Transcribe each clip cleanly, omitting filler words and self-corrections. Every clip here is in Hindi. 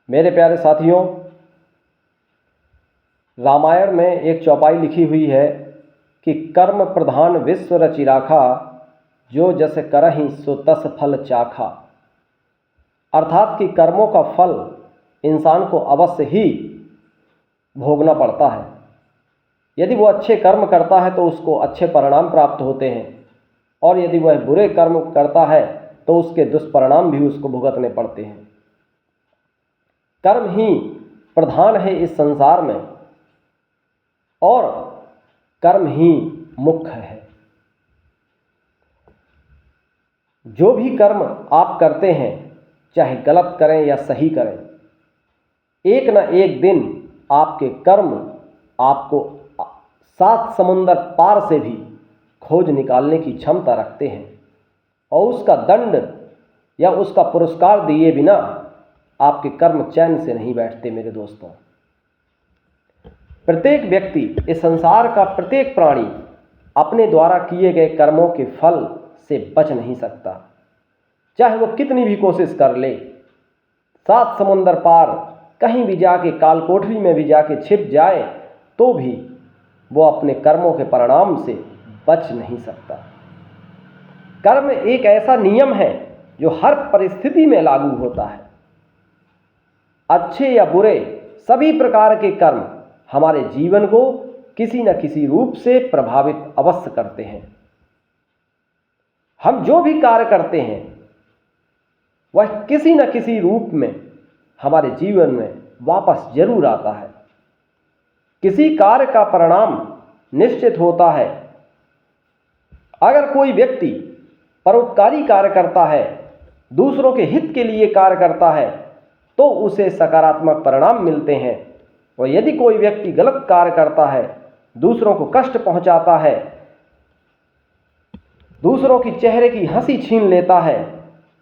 मेरे प्यारे साथियों, रामायण में एक चौपाई लिखी हुई है कि कर्म प्रधान विश्व रचि राखा, जो जस करहिं सो तस फल चाखा। अर्थात कि कर्मों का फल इंसान को अवश्य ही भोगना पड़ता है। यदि वो अच्छे कर्म करता है तो उसको अच्छे परिणाम प्राप्त होते हैं, और यदि वह बुरे कर्म करता है तो उसके दुष्परिणाम भी उसको भुगतने पड़ते हैं। कर्म ही प्रधान है इस संसार में, और कर्म ही मुख्य है। जो भी कर्म आप करते हैं, चाहे गलत करें या सही करें, एक न एक दिन आपके कर्म आपको 7 समुंदर पार से भी खोज निकालने की क्षमता रखते हैं, और उसका दंड या उसका पुरस्कार दिए बिना आपके कर्म चैन से नहीं बैठते। मेरे दोस्तों, प्रत्येक व्यक्ति, इस संसार का प्रत्येक प्राणी अपने द्वारा किए गए कर्मों के फल से बच नहीं सकता। चाहे वो कितनी भी कोशिश कर ले, 7 समुंदर पार कहीं भी जाके, काल कोठरी में भी जाके छिप जाए, तो भी वो अपने कर्मों के परिणाम से बच नहीं सकता। कर्म एक ऐसा नियम है जो हर परिस्थिति में लागू होता है। अच्छे या बुरे सभी प्रकार के कर्म हमारे जीवन को किसी न किसी रूप से प्रभावित अवश्य करते हैं। हम जो भी कार्य करते हैं वह किसी न किसी रूप में हमारे जीवन में वापस जरूर आता है। किसी कार्य का परिणाम निश्चित होता है। अगर कोई व्यक्ति परोपकारी कार्य करता है, दूसरों के हित के लिए कार्य करता है, तो उसे सकारात्मक परिणाम मिलते हैं। और यदि कोई व्यक्ति गलत कार्य करता है, दूसरों को कष्ट पहुंचाता है, दूसरों की चेहरे की हंसी छीन लेता है,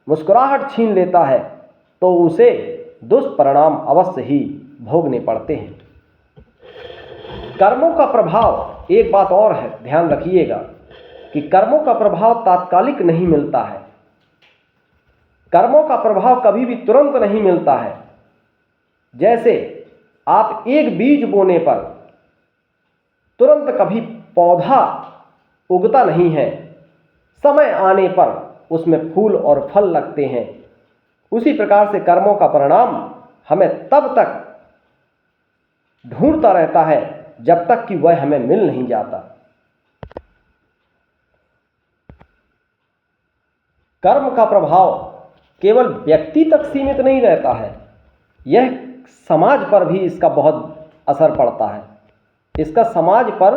मुस्कुराहट छीन लेता है, तो उसे दुष्परिणाम अवश्य ही भोगने पड़ते हैं। कर्मों का प्रभाव, एक बात और है, ध्यान रखिएगा कि कर्मों का प्रभाव तात्कालिक नहीं मिलता है। कर्मों का प्रभाव कभी भी तुरंत नहीं मिलता है। जैसे आप एक बीज बोने पर तुरंत कभी पौधा उगता नहीं है, समय आने पर उसमें फूल और फल लगते हैं। उसी प्रकार से कर्मों का परिणाम हमें तब तक ढूंढता रहता है जब तक कि वह हमें मिल नहीं जाता। कर्म का प्रभाव केवल व्यक्ति तक सीमित नहीं रहता है, यह समाज पर भी इसका बहुत असर पड़ता है। इसका समाज पर,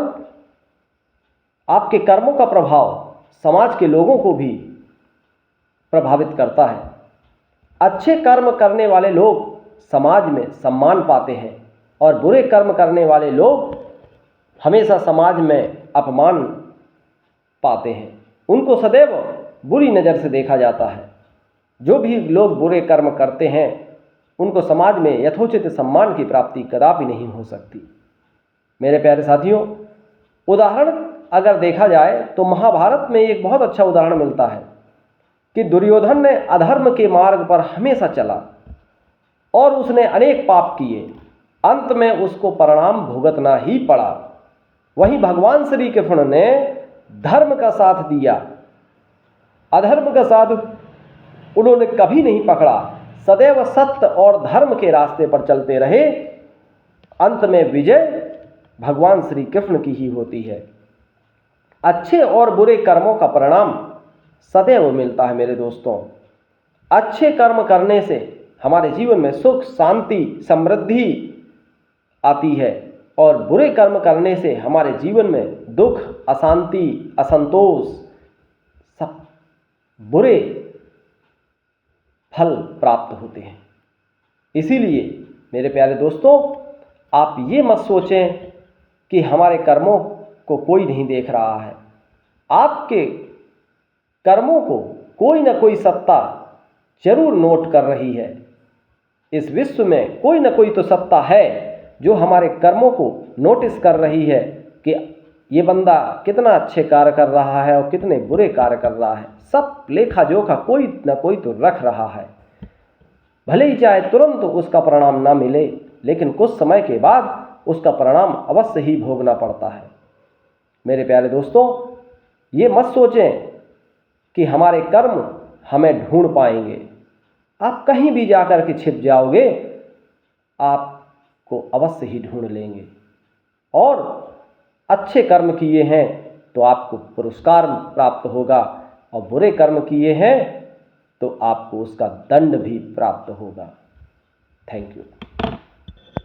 आपके कर्मों का प्रभाव समाज के लोगों को भी प्रभावित करता है। अच्छे कर्म करने वाले लोग समाज में सम्मान पाते हैं, और बुरे कर्म करने वाले लोग हमेशा समाज में अपमान पाते हैं। उनको सदैव बुरी नज़र से देखा जाता है। जो भी लोग बुरे कर्म करते हैं, उनको समाज में यथोचित सम्मान की प्राप्ति कदापि नहीं हो सकती। मेरे प्यारे साथियों, उदाहरण अगर देखा जाए तो महाभारत में एक बहुत अच्छा उदाहरण मिलता है कि दुर्योधन ने अधर्म के मार्ग पर हमेशा चला और उसने अनेक पाप किए। अंत में उसको परिणाम भुगतना ही पड़ा। वहीं भगवान श्री कृष्ण ने धर्म का साथ दिया, अधर्म का साथ उन्होंने कभी नहीं पकड़ा। सदैव सत्य और धर्म के रास्ते पर चलते रहे। अंत में विजय भगवान श्री कृष्ण की ही होती है। अच्छे और बुरे कर्मों का परिणाम सदैव मिलता है। मेरे दोस्तों, अच्छे कर्म करने से हमारे जीवन में सुख, शांति, समृद्धि आती है, और बुरे कर्म करने से हमारे जीवन में दुख, अशांति, असंतोष, सब बुरे फल प्राप्त होते हैं। इसीलिए मेरे प्यारे दोस्तों, आप ये मत सोचें कि हमारे कर्मों को कोई नहीं देख रहा है। आपके कर्मों को कोई ना कोई सत्ता जरूर नोट कर रही है। इस विश्व में कोई ना कोई तो सत्ता है जो हमारे कर्मों को नोटिस कर रही है कि ये बंदा कितना अच्छे कार्य कर रहा है और कितने बुरे कार्य कर रहा है। सब लेखा जोखा कोई ना कोई तो रख रहा है। भले ही चाहे तुरंत उसका परिणाम ना मिले, लेकिन कुछ समय के बाद उसका परिणाम अवश्य ही भोगना पड़ता है। मेरे प्यारे दोस्तों, ये मत सोचें कि हमारे कर्म हमें ढूंढ पाएंगे। आप कहीं भी जाकर के छिप जाओगे, आपको अवश्य ही ढूंढ लेंगे। और अच्छे कर्म किए हैं तो आपको पुरस्कार प्राप्त होगा, और बुरे कर्म किए हैं तो आपको उसका दंड भी प्राप्त होगा। Thank you.